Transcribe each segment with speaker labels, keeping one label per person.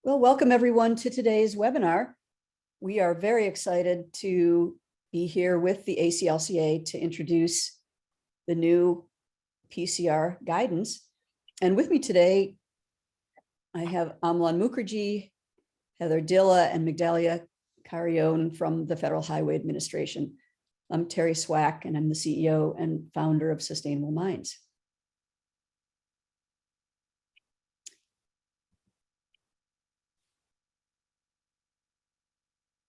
Speaker 1: Well, welcome everyone to today's webinar. We are very excited to be here with the ACLCA to introduce the new PCR guidance. And with me today, I have Amlan Mukherjee, Heather Dilla, and Migdalia Carrion from the Federal Highway Administration. I'm Terry Swack, and I'm the CEO and founder of Sustainable Minds.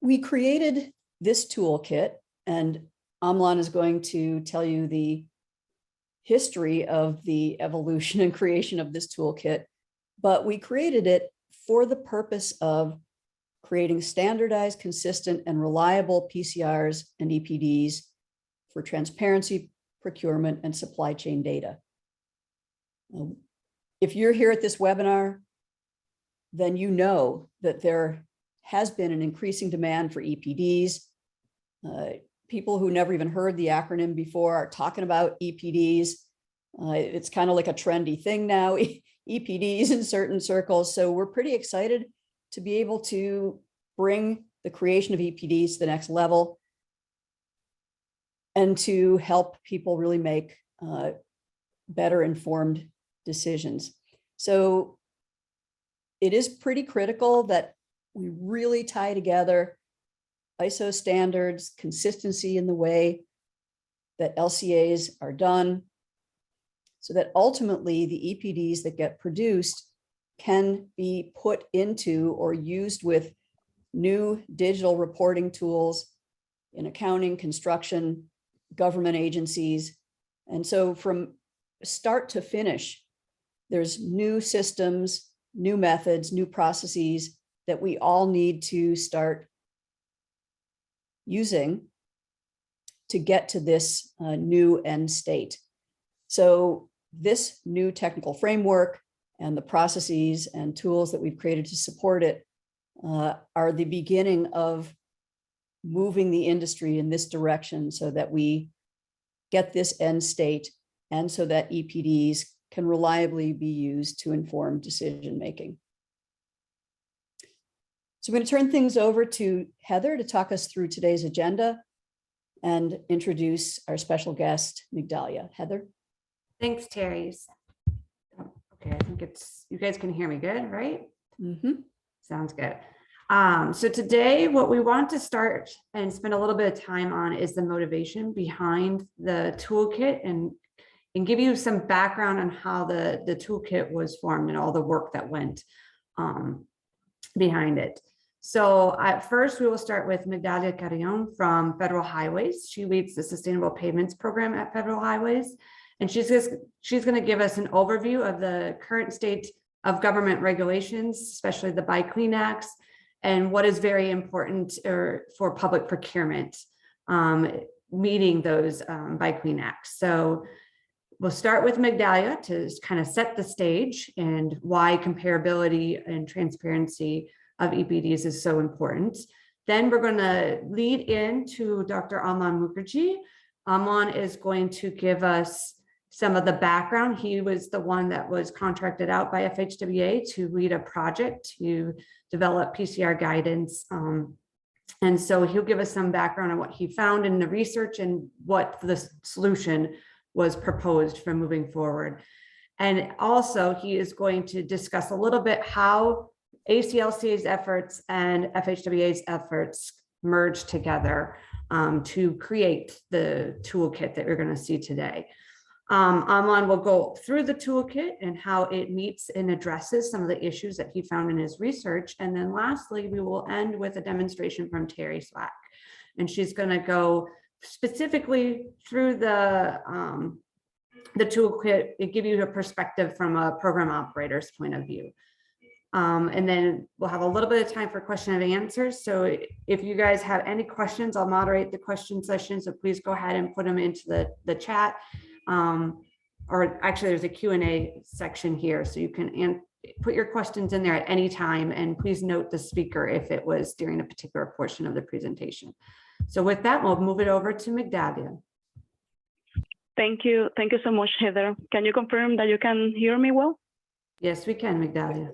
Speaker 1: We created this toolkit, and Amlan is going to tell you the history of the evolution and creation of this toolkit, but we created it for the purpose of creating standardized, consistent, and reliable PCRs and EPDs for transparency, procurement, and supply chain data. If you're here at this webinar, then you know that there has been an increasing demand for EPDs. People who never even heard the acronym before are talking about EPDs. It's kind of like a trendy thing now, EPDs in certain circles. So we're pretty excited to be able to bring the creation of EPDs to the next level and to help people really make better informed decisions. So it is pretty critical that we really tie together ISO standards, consistency in the way that LCAs are done, so that ultimately the EPDs that get produced can be put into or used with new digital reporting tools in accounting, construction, government agencies. And so from start to finish, there's new systems, new methods, new processes that we all need to start using to get to this new end state. So this new technical framework and the processes and tools that we've created to support it are the beginning of moving the industry in this direction so that we get this end state and so that EPDs can reliably be used to inform decision-making. So I'm going to turn things over to Heather to talk us through today's agenda and introduce our special guest, Migdalia. Heather.
Speaker 2: Thanks, Terry. Okay, I think you guys can hear me good, right?
Speaker 1: Mm-hmm.
Speaker 2: Sounds good. So today, what we want to start and spend a little bit of time on is the motivation behind the toolkit and give you some background on how the toolkit was formed and all the work that went behind it. So at first, we will start with Migdalia Carrion from Federal Highways. She leads the Sustainable Pavements program at Federal Highways. And she's going to give us an overview of the current state of government regulations, especially the Buy Clean Acts, and what is very important for public procurement, meeting those Buy Clean Acts. So we'll start with Migdalia to kind of set the stage and why comparability and transparency of EPDs is so important. Then we're going to lead into Dr. Amlan Mukherjee. Amlan is going to give us some of the background. He was the one that was contracted out by FHWA to lead a project to develop PCR guidance. And so he'll give us some background on what he found in the research and what the solution was proposed for moving forward. And also he is going to discuss a little bit how ACLCA's efforts and FHWA's efforts merge together to create the toolkit that you're going to see today. Amlan will go through the toolkit and how it meets and addresses some of the issues that he found in his research. And then lastly, we will end with a demonstration from Terry Swack. And she's going to go specifically through the toolkit and give you a perspective from a program operator's point of view. And then we'll have a little bit of time for question and answers. So if you guys have any questions, I'll moderate the question session. So please go ahead and put them into the chat. Or actually there's a Q&A section here. So you can put your questions in there at any time. And please note the speaker if it was during a particular portion of the presentation. So with that, we'll move it over to Migdalia.
Speaker 3: Thank you. Thank you so much, Heather. Can you confirm that you can hear me well?
Speaker 2: Yes, we can, Migdalia.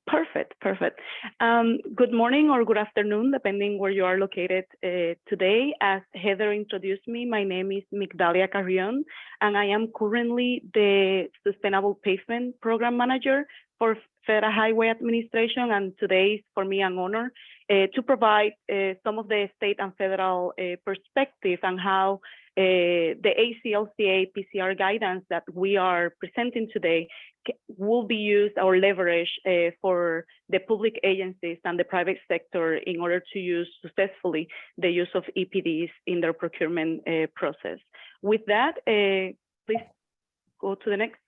Speaker 3: Perfect, perfect. Good morning or good afternoon, depending where you are located today. As Heather introduced me, my name is Migdalia Carrion, and I am currently the Sustainable Pavement Program Manager for Federal Highway Administration, and today is for me an honor to provide some of the state and federal perspective on how the ACLCA PCR guidance that we are presenting today will be used or leveraged for the public agencies and the private sector in order to use successfully the use of EPDs in their procurement process. With that, please go to the next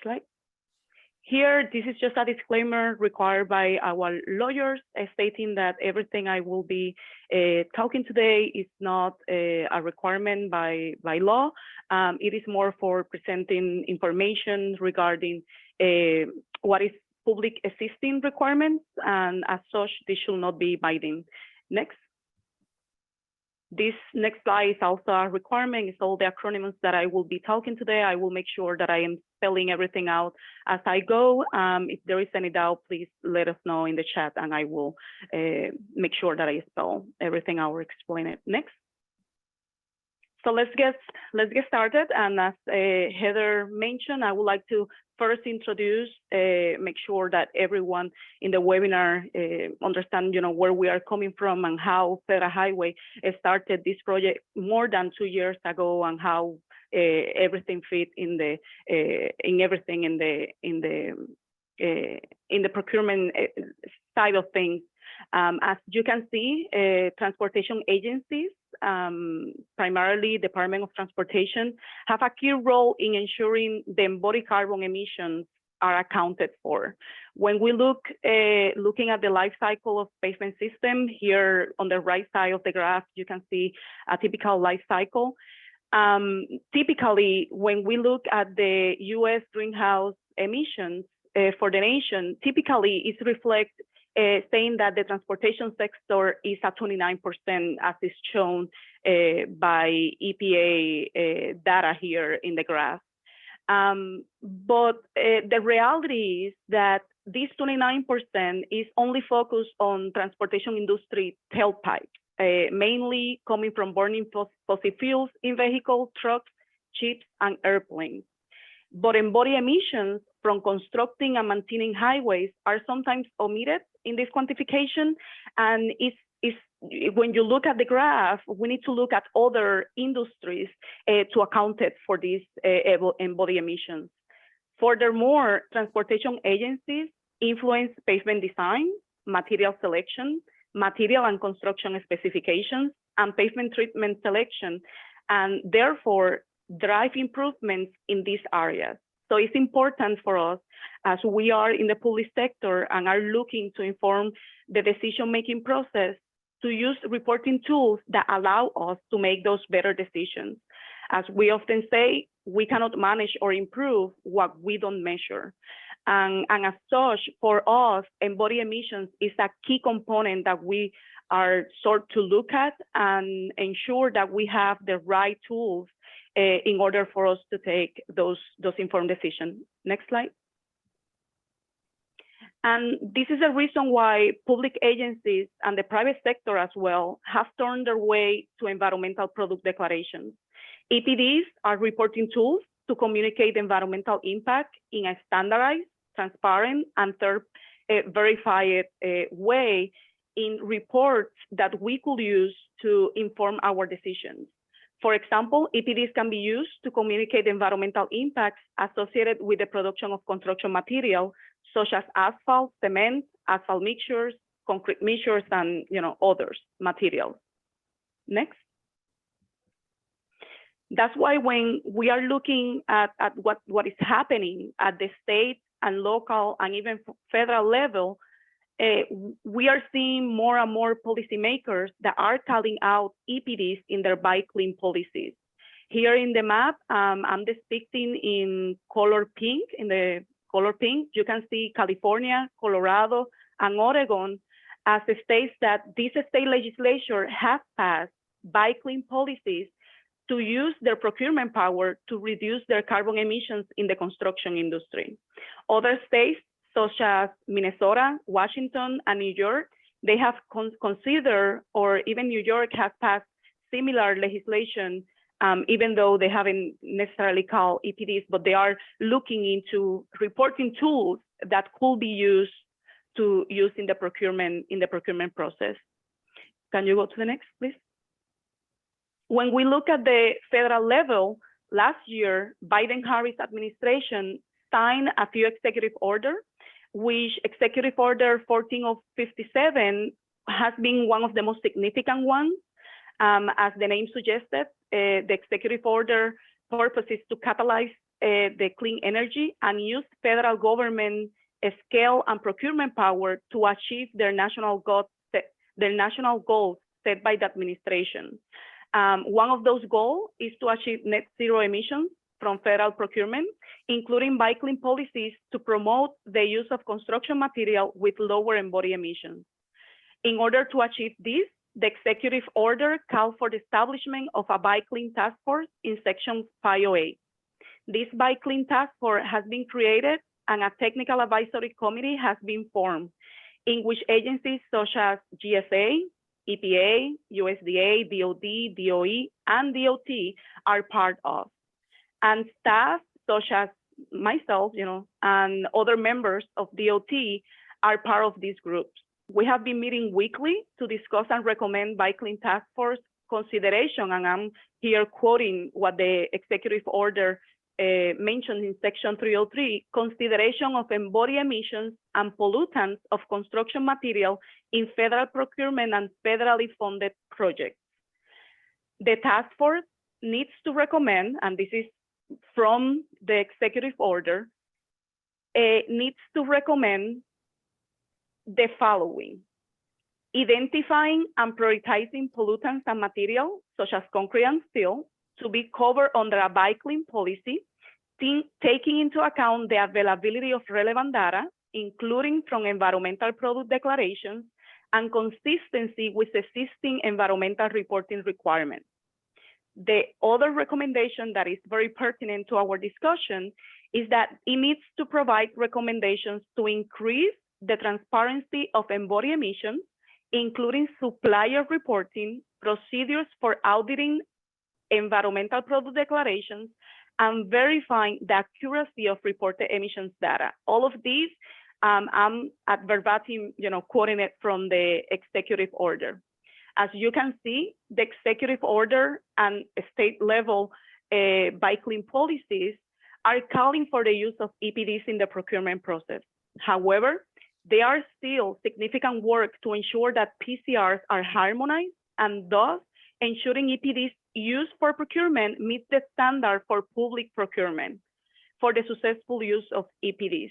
Speaker 3: slide. Here, this is just a disclaimer required by our lawyers stating that everything I will be talking today is not a requirement by law. It is more for presenting information regarding what is public existing requirements, and as such, this should not be binding. Next. This next slide is also a requirement. It's all the acronyms that I will be talking today. I will make sure that I am spelling everything out as I go. If there is any doubt, please let us know in the chat and I will make sure that I spell everything out or explain it. Next. So let's get started. And as Heather mentioned, I would like to first introduce, make sure that everyone in the webinar understand, where we are coming from and how Federal Highway started this project more than 2 years ago, and how everything fit in everything in the procurement side of things. As you can see, transportation agencies, primarily Department of Transportation, have a key role in ensuring the embodied carbon emissions are accounted for. When we looking at the life cycle of pavement system, here on the right side of the graph, you can see a typical life cycle. Typically, when we look at the U.S. greenhouse emissions for the nation, typically it reflects saying that the transportation sector is at 29%, as is shown by EPA data here in the graph. But the reality is that this 29% is only focused on transportation industry tailpipes, mainly coming from burning fossil fuels in vehicles, trucks, ships, and airplanes. But embodied emissions from constructing and maintaining highways are sometimes omitted in this quantification. And when you look at the graph, we need to look at other industries to account for these embodied emissions. Furthermore, transportation agencies influence pavement design, material selection, material and construction specifications, and pavement treatment selection, and therefore drive improvements in these areas. So it's important for us, as we are in the public sector and are looking to inform the decision-making process, to use reporting tools that allow us to make those better decisions. As we often say, we cannot manage or improve what we don't measure. And as such, for us, embodied emissions is a key component that we are sought to look at and ensure that we have the right tools in order for us to take those informed decisions. Next slide. And this is a reason why public agencies and the private sector as well have turned their way to environmental product declarations. EPDs are reporting tools to communicate environmental impact in a standardized, transparent, and verified way in reports that we could use to inform our decisions. For example, EPDs can be used to communicate environmental impacts associated with the production of construction material, such as asphalt, cement, asphalt mixtures, concrete mixtures, and others materials. Next. That's why when we are looking at what is happening at the state and local and even federal level, we are seeing more and more policymakers that are calling out EPDs in their bike clean policies. Here in the map, I'm depicting in color pink. In the color pink, you can see California, Colorado, and Oregon as the states that this state legislature has passed bike clean policies to use their procurement power to reduce their carbon emissions in the construction industry. Other states, such as Minnesota, Washington, and New York, they have considered, or even New York has passed similar legislation, even though they haven't necessarily called EPDs, but they are looking into reporting tools that could be used to use in the procurement process. Can you go to the next, please? When we look at the federal level, last year, Biden-Harris administration signed a few executive orders, which Executive Order 14 of 57 has been one of the most significant ones. As the name suggested, the executive order purpose is to catalyze the clean energy and use federal government scale and procurement power to achieve their national goals set by the administration. One of those goals is to achieve net zero emissions from federal procurement, including by clean policies to promote the use of construction material with lower embodied emissions. In order to achieve this, the executive order called for the establishment of a Buy Clean Task Force in Section 508. This Buy Clean Task Force has been created and a technical advisory committee has been formed, in which agencies such as GSA, EPA, USDA, DOD, DOE, and DOT are part of. And staff such as myself, and other members of DOT are part of these groups. We have been meeting weekly to discuss and recommend Buy Clean Task Force consideration, and I'm here quoting what the executive order mentioned in Section 303, consideration of embodied emissions and pollutants of construction material in federal procurement and federally funded projects. The task force needs to recommend, and this is from the executive order, needs to recommend the following: identifying and prioritizing pollutants and materials such as concrete and steel to be covered under a Buy Clean policy, taking into account the availability of relevant data, including from environmental product declarations and consistency with existing environmental reporting requirements. The other recommendation that is very pertinent to our discussion is that it needs to provide recommendations to increase the transparency of embodied emissions, including supplier reporting, procedures for auditing environmental product declarations, and verifying the accuracy of reported emissions data. All of these, I'm at verbatim, quoting it from the executive order. As you can see, the executive order and state level Buy Clean policies are calling for the use of EPDs in the procurement process. However, there are still significant work to ensure that PCRs are harmonized and thus ensuring EPDs used for procurement meet the standard for public procurement for the successful use of EPDs.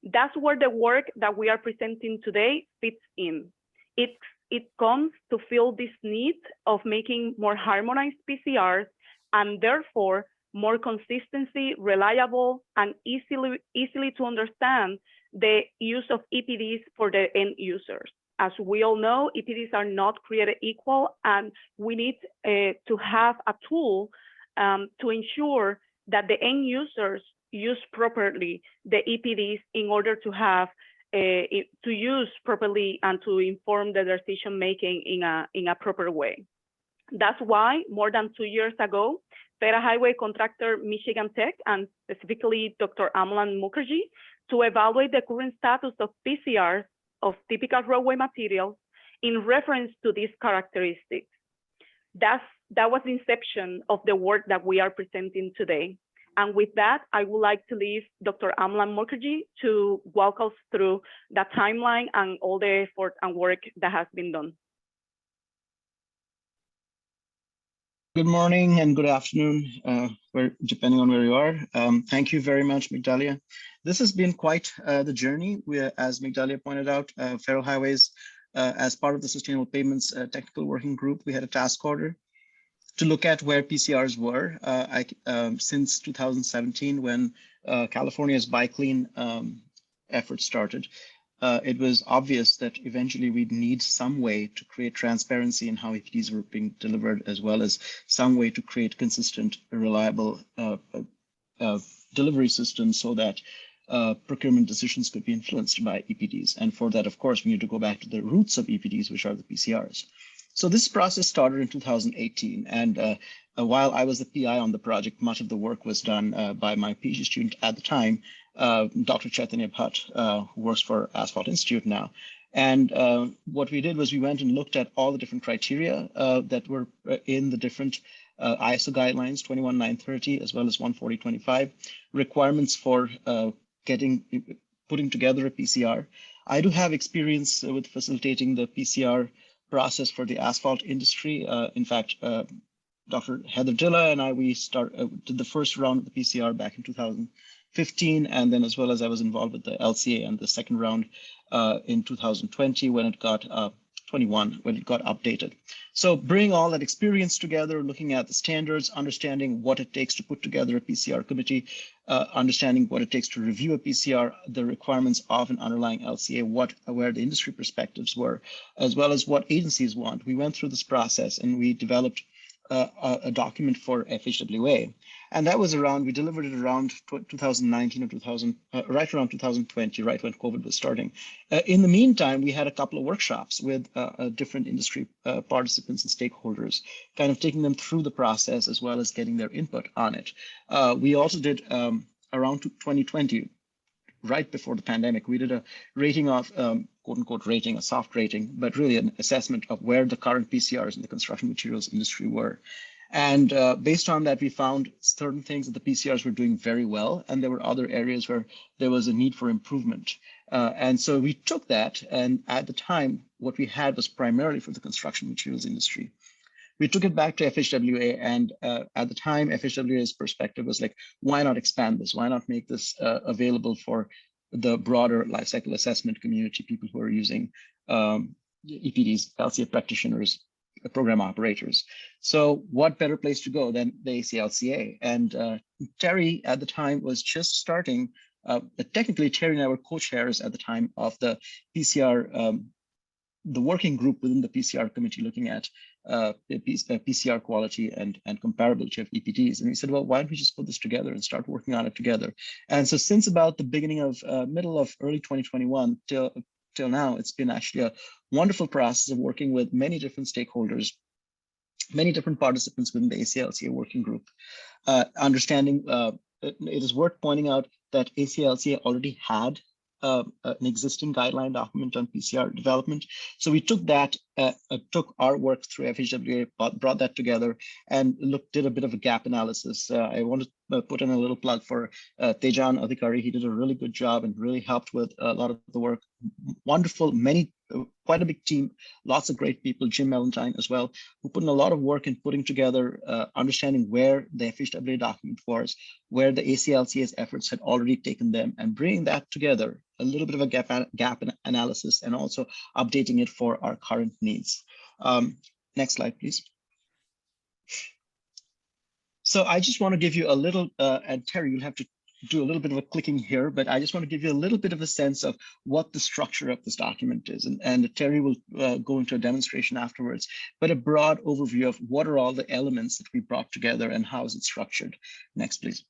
Speaker 3: That's where the work that we are presenting today fits in. It comes to fill this need of making more harmonized PCRs and therefore more consistency, reliable, and easily to understand the use of EPDs for the end users. As we all know, EPDs are not created equal, and we need to have a tool to ensure that the end users use properly the EPDs in order to have to use properly and to inform the decision making in a proper way. That's why more than 2 years ago, federal highway contractor Michigan Tech and specifically Dr. Amlan Mukherjee to evaluate the current status of PCRs of typical roadway materials in reference to these characteristics. That was the inception of the work that we are presenting today. And with that, I would like to leave Dr. Amlan Mukherjee to walk us through the timeline and all the effort and work that has been done.
Speaker 4: Good morning and good afternoon, depending on where you are. Thank you very much, Migdalia. This has been quite the journey. As Migdalia pointed out, Federal Highways, as part of the Sustainable Pavements Technical Working Group, we had a task order to look at where PCRs were since 2017 when California's Buy Clean effort started. it was obvious that eventually we'd need some way to create transparency in how EPDs were being delivered, as well as some way to create consistent, reliable delivery systems so that procurement decisions could be influenced by EPDs. And for that, of course, we need to go back to the roots of EPDs, which are the PCRs. So this process started in 2018. And while I was the PI on the project, much of the work was done by my PhD student at the time, Dr. Chaitanya Bhatt, who works for Asphalt Institute now. And what we did was we went and looked at all the different criteria that were in the different ISO guidelines, 21930, as well as 14025, requirements for putting together a PCR. I do have experience with facilitating the PCR process for the asphalt industry. In fact, Dr. Heather Dilla and I, we did the first round of the PCR back in 2015, and then as well as I was involved with the LCA and the second round in 2020 when it got 21 when it got updated. So bring all that experience together, looking at the standards, understanding what it takes to put together a PCR committee, understanding what it takes to review a PCR, the requirements of an underlying LCA, where the industry perspectives were, as well as what agencies want. We went through this process and we developed a document for FHWA. And that was we delivered it around 2019 or right around 2020, right when COVID was starting. In the meantime, we had a couple of workshops with different industry participants and stakeholders, kind of taking them through the process as well as getting their input on it. We also did around 2020, right before the pandemic, we did a rating of, quote unquote rating, a soft rating, but really an assessment of where the current PCRs in the construction materials industry were. And based on that, we found certain things that the PCRs were doing very well, and there were other areas where there was a need for improvement. And so we took that, and at the time, what we had was primarily for the construction materials industry. We took it back to FHWA, and at the time, FHWA's perspective was like, why not expand this? Why not make this available for the broader lifecycle assessment community, people who are using EPDs, LCA practitioners, program operators? So what better place to go than the ACLCA? And Terry at the time was just starting, technically Terry and I were co-chairs at the time of the PCR, the working group within the PCR committee looking at PCR quality and comparability of EPDs. And we said, well, why don't we just put this together and start working on it together? And so since about the beginning of middle of early 2021 till now, it's been actually a wonderful process of working with many different stakeholders, many different participants within the ACLCA working group. Understanding, it is worth pointing out that ACLCA already had an existing guideline document on PCR development. So we took that, took our work through FHWA, brought that together, and did a bit of a gap analysis. I want to put in a little plug for Tejan Adhikari. He did a really good job and really helped with a lot of the work. Wonderful, quite a big team, lots of great people, Jim Melentine as well, who put in a lot of work in putting together, understanding where the FHWA document was, where the ACLCA's efforts had already taken them, and bringing that together, a little bit of a gap analysis, and also updating it for our current needs. Next slide, please. So I just want to give you a little, and Terry, you'll have to do a little bit of a clicking here, but I just want to give you a little bit of a sense of what the structure of this document is. And Terry will go into a demonstration afterwards, but a broad overview of what are all the elements that we brought together and how is it structured. Next, please.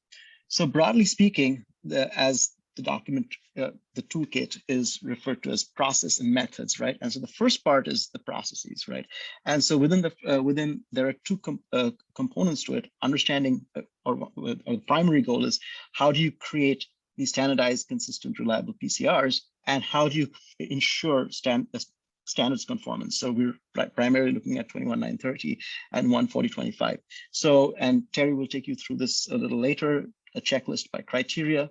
Speaker 4: So broadly speaking, as the document, the toolkit is referred to as process and methods, right? And so the first part is the processes, right? And so within there are two components to it. Understanding, or the primary goal is, how do you create these standardized, consistent, reliable PCRs, and how do you ensure standards conformance? So we're primarily looking at 21930 and 14025. So, and Terry will take you through this a little later, a checklist by criteria.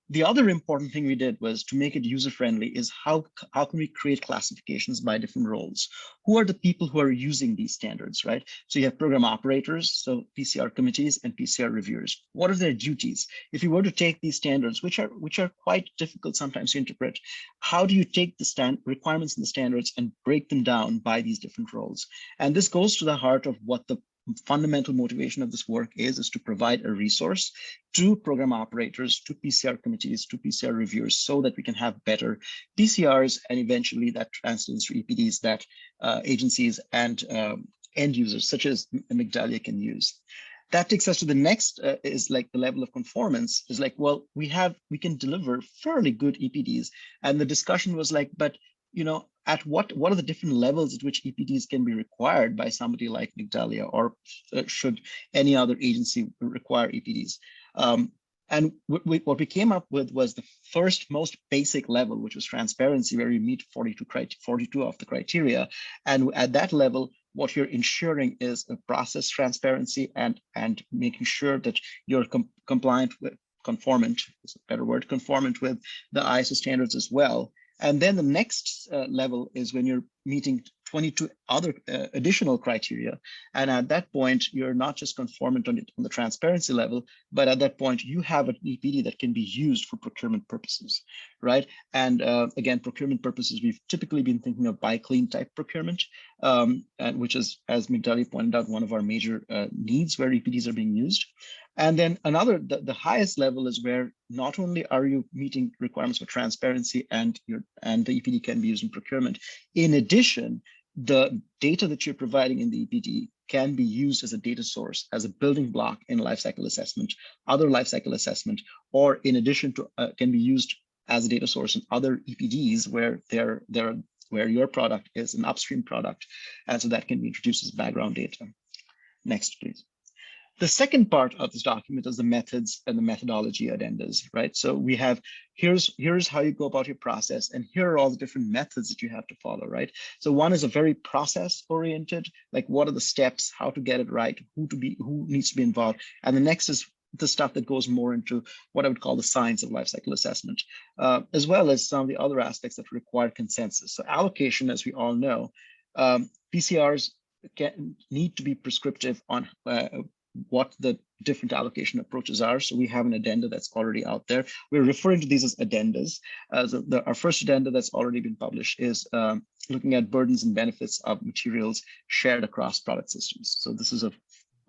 Speaker 4: The other important thing we did was to make it user-friendly is how can we create classifications by different roles? Who are the people who are using these standards, right? So you have program operators, so PCR committees and PCR reviewers. What are their duties? If you were to take these standards, which are quite difficult sometimes to interpret, how do you take the requirements and the standards and break them down by these different roles? And this goes to the heart of what the fundamental motivation of this work is to provide a resource to program operators, to PCR committees, to PCR reviewers, so that we can have better PCRs, and eventually that translates to EPDs that agencies and end users such as Migdalia can use. That takes us to the next is like the level of conformance is like, well, we can deliver fairly good EPDs. And the discussion was like, but you know, at what are the different levels at which EPDs can be required by somebody like Migdalia, or should any other agency require EPDs? And what we came up with was the first most basic level, which was transparency, where you meet 42 of the criteria. And at that level, what you're ensuring is a process transparency and making sure that you're conformant is a better word, conformant with the ISO standards as well. And then the next level is when you're meeting 22 other additional criteria. And at that point, you're not just conformant on the transparency level, but at that point, you have an EPD that can be used for procurement purposes, right? And again, procurement purposes, we've typically been thinking of buy clean type procurement, and which is, as Migdalia pointed out, one of our major needs where EPDs are being used. And then the highest level is where not only are you meeting requirements for transparency and the EPD can be used in procurement, in addition, the data that you're providing in the EPD can be used as a data source, as a building block in lifecycle assessment, other lifecycle assessment, or in addition to can be used as a data source in other EPDs where where your product is an upstream product, and so that can be introduced as background data. Next, please. The second part of this document is the methods and the methodology addendas, right? So we have, here's how you go about your process, and here are all the different methods that you have to follow, right? So one is a very process oriented, like what are the steps, how to get it right, who needs to be involved. And the next is the stuff that goes more into what I would call the science of lifecycle assessment, as well as some of the other aspects that require consensus. So allocation, as we all know, PCRs need to be prescriptive on what the different allocation approaches are. So we have an addenda that's already out there. We're referring to these as addendas. Our first addenda that's already been published is looking at burdens and benefits of materials shared across product systems. So this is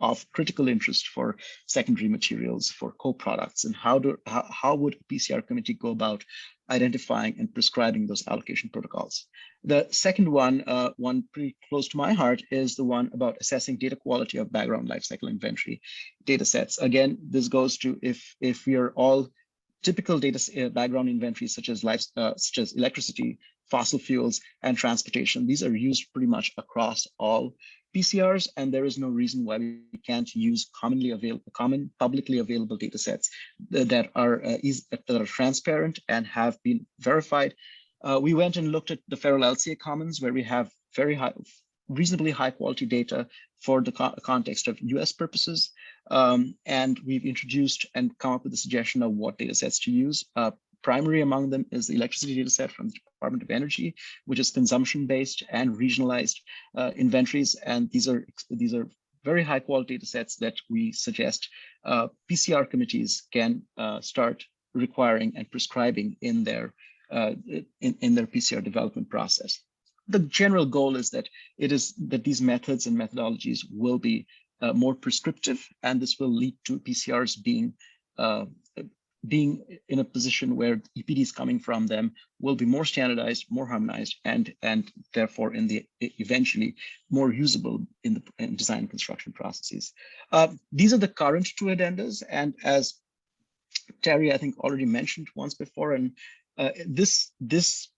Speaker 4: of critical interest for secondary materials, for co-products, and how would a PCR committee go about identifying and prescribing those allocation protocols. The second one, one pretty close to my heart, is the one about assessing data quality of background lifecycle inventory data sets. Again, this goes to if we are all typical data background inventories such as electricity, fossil fuels, and transportation. These are used pretty much across all PCRs, and there is no reason why we can't use common publicly available data sets that are transparent and have been verified. We went and looked at the Federal LCA Commons, where we have reasonably high quality data for the context of US purposes. And we've introduced and come up with a suggestion of what data sets to use. Primary among them is the electricity data set from the Department of Energy, which is consumption-based and regionalized inventories. And these are very high quality data sets that we suggest PCR committees can start requiring and prescribing in their PCR development process. The general goal is that these methods and methodologies will be more prescriptive, and this will lead to PCRs being in a position where EPDs coming from them will be more standardized, more harmonized, and therefore eventually more usable in design and construction processes. These are the current two addendas, and as Terry, I think, already mentioned once before, and this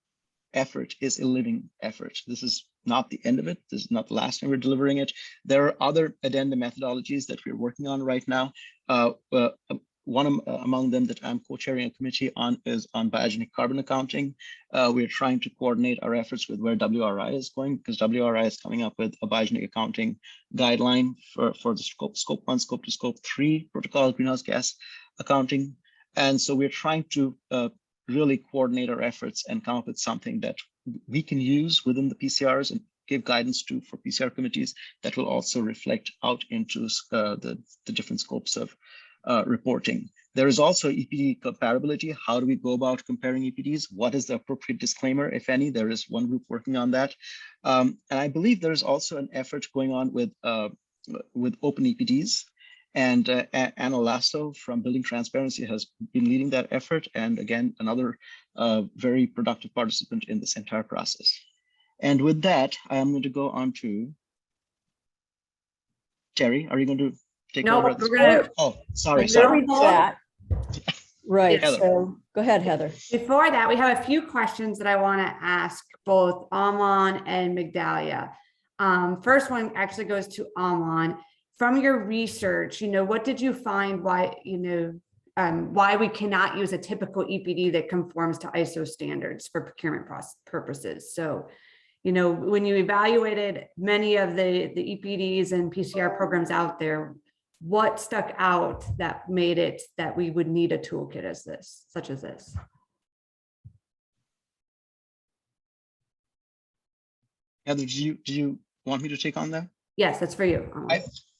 Speaker 4: effort is a living effort. This is not the end of it. This is not the last time we're delivering it. There are other addenda methodologies that we're working on right now. One among them that I'm co-chairing a committee on is on biogenic carbon accounting. We're trying to coordinate our efforts with where WRI is going, because WRI is coming up with a biogenic accounting guideline for the scope 1, scope 2, scope 3 protocol greenhouse gas accounting. And so we're trying to really coordinate our efforts and come up with something that we can use within the PCRs and give guidance to for PCR committees that will also reflect out into the different scopes of reporting. There is also EPD comparability. How do we go about comparing EPDs? What is the appropriate disclaimer, if any? There is one group working on that. And I believe there's also an effort going on with with open EPDs. And Anna Lasso from Building Transparency has been leading that effort. And again, another very productive participant in this entire process. And with that, I'm going to go on to Terry. Are you going to take
Speaker 2: No,
Speaker 4: over at this
Speaker 2: we're gonna-
Speaker 4: point? Oh, sorry.
Speaker 1: Very chat. Right,
Speaker 4: Heather.
Speaker 1: so go ahead, Heather.
Speaker 2: Before that, we have a few questions that I want to ask both Amlan and Migdalia. First one actually goes to Amlan. From your research, what did you find why we cannot use a typical EPD that conforms to ISO standards for procurement purposes? So, when you evaluated many of the EPDs and PCR programs out there, what stuck out that made it that we would need a toolkit such as this?
Speaker 4: Heather, do you want me to take on that?
Speaker 2: Yes, that's for you.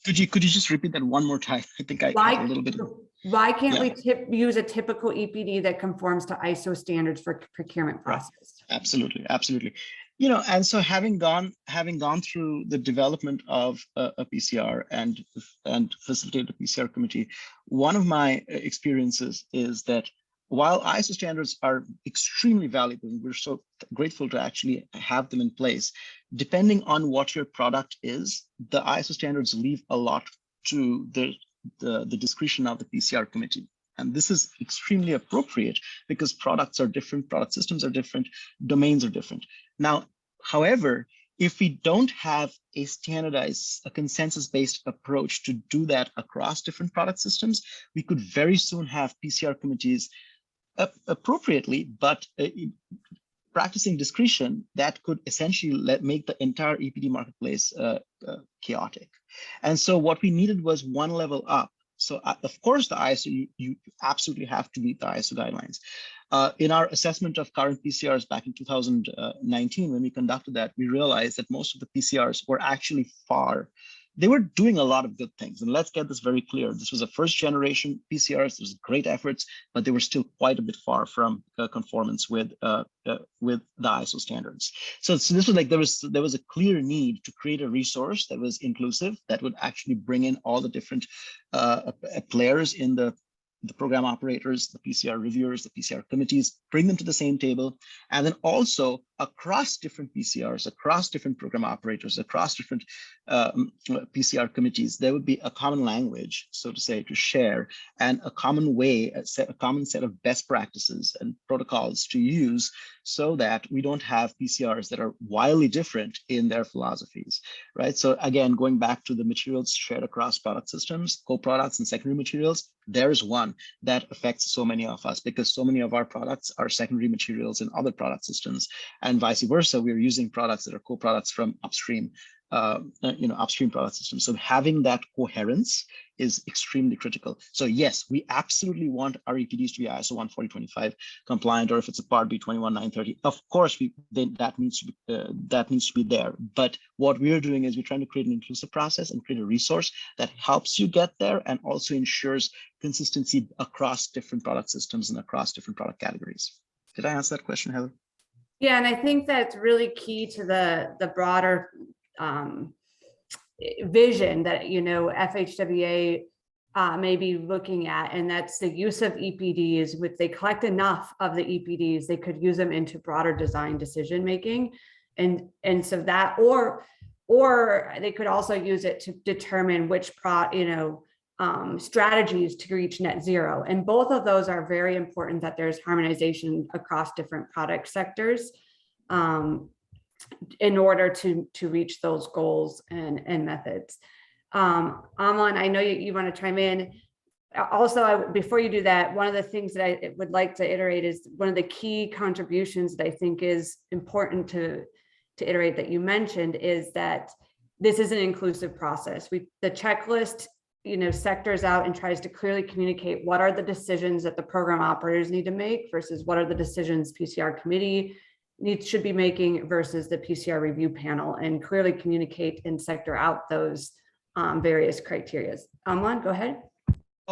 Speaker 4: Could you just repeat that one more time? I think I had a little bit.
Speaker 2: Why can't we use a typical EPD that conforms to ISO standards for procurement process?
Speaker 4: Absolutely, absolutely. And so having gone through the development of a PCR and facilitated a PCR committee, one of my experiences is that while ISO standards are extremely valuable, and we're so grateful to actually have them in place, depending on what your product is, the ISO standards leave a lot to the discretion of the PCR committee. And this is extremely appropriate because products are different, product systems are different, domains are different. Now, however, if we don't have a standardized, a consensus-based approach to do that across different product systems, we could very soon have PCR committees appropriately, but practicing discretion that could essentially make the entire EPD marketplace chaotic. And so what we needed was one level up. So of course, the ISO, you absolutely have to meet the ISO guidelines. In our assessment of current PCRs back in 2019, when we conducted that, we realized that most of the PCRs were actually they were doing a lot of good things. And let's get this very clear. This was a first generation PCRs. There's great efforts, but they were still quite a bit far from conformance with the ISO standards. So this was like, there was a clear need to create a resource that was inclusive, that would actually bring in all the different players in the program operators, the PCR reviewers, the PCR committees, bring them to the same table. And then also across different PCRs, across different program operators, across different PCR committees, there would be a common language, so to say, to share, and a common way, a common set of best practices and protocols to use, so that we don't have PCRs that are wildly different in their philosophies, right? So again, going back to the materials shared across product systems, co-products and secondary materials, there's one that affects so many of us because so many of our products are secondary materials in other product systems, and vice versa. We're using products that are co-products from upstream, upstream product systems. So having that coherence is extremely critical. So yes, we absolutely want our EPDs to be ISO 14025 compliant, or if it's a Part B 21930, of course that needs to be there. But what we're doing is we're trying to create an inclusive process and create a resource that helps you get there and also ensures consistency across different product systems and across different product categories. Did I answer that question, Heather?
Speaker 2: Yeah, and I think that's really key to the broader vision that FHWA may be looking at, and that's the use of EPDs. If they collect enough of the EPDs, they could use them into broader design decision making, and so that, or they could also use it to determine which strategies to reach net zero. And both of those are very important, that there's harmonization across different product sectors in order to reach those goals and methods. Amlan, I know you want to chime in. Also, before you do that, one of the things that I would like to iterate is one of the key contributions that I think is important to iterate that you mentioned is that this is an inclusive process. The checklist sectors out and tries to clearly communicate what are the decisions that the program operators need to make versus what are the decisions PCR committee should be making versus the PCR review panel, and clearly communicate and sector out those various criteria. Amlan, go ahead.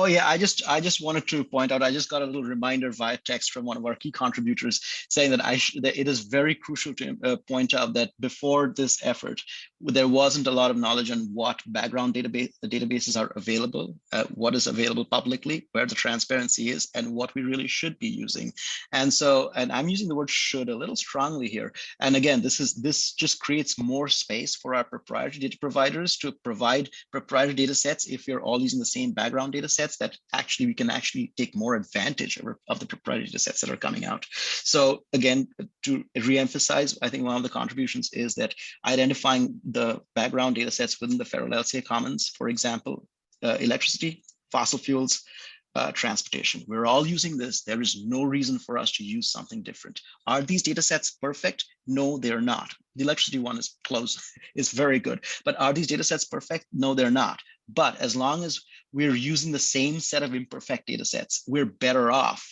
Speaker 4: Oh yeah, I just wanted to point out, I just got a little reminder via text from one of our key contributors saying that that it is very crucial to point out that before this effort, there wasn't a lot of knowledge on what background databases are available, what is available publicly, where the transparency is, and what we really should be using. And so, and I'm using the word should a little strongly here. And again, this just creates more space for our proprietary data providers to provide proprietary data sets if you're all using the same background data sets, that actually we can actually take more advantage of the proprietary data sets that are coming out. So again, to re-emphasize, I think one of the contributions is that identifying the background data sets within the federal LCA commons, for example, electricity, fossil fuels, transportation. We're all using this. There is no reason for us to use something different. Are these data sets perfect? No, they're not. The electricity one is close, is very good. But are these data sets perfect? No, they're not. But as long as we're using the same set of imperfect data sets, we're better off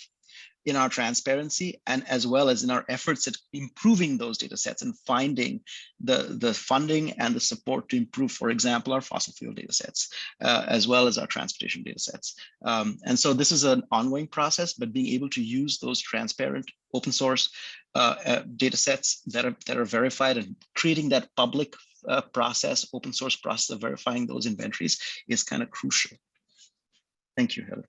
Speaker 4: in our transparency and as well as in our efforts at improving those data sets and finding the funding and the support to improve, for example, our fossil fuel data sets, as well as our transportation data sets. And so this is an ongoing process, but being able to use those transparent open source data sets that are verified and creating that public process, open source process of verifying those inventories is kind of crucial. Thank you, Heather.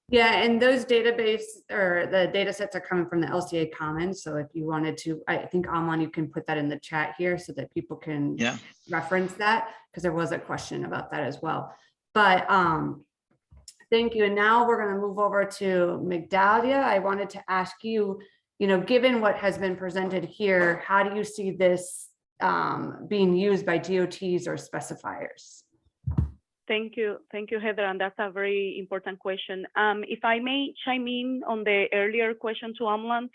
Speaker 2: Yeah, and those database or the data sets are coming from the LCA Commons. So if you wanted to, I think Amlan, you can put that in the chat here so that people can reference that, because there was a question about that as well. But thank you. And now we're going to move over to Migdalia. I wanted to ask you, given what has been presented here, how do you see this being used by DOTs or specifiers?
Speaker 3: Thank you, Heather, and that's a very important question. If I may chime in on the earlier question to Amlan,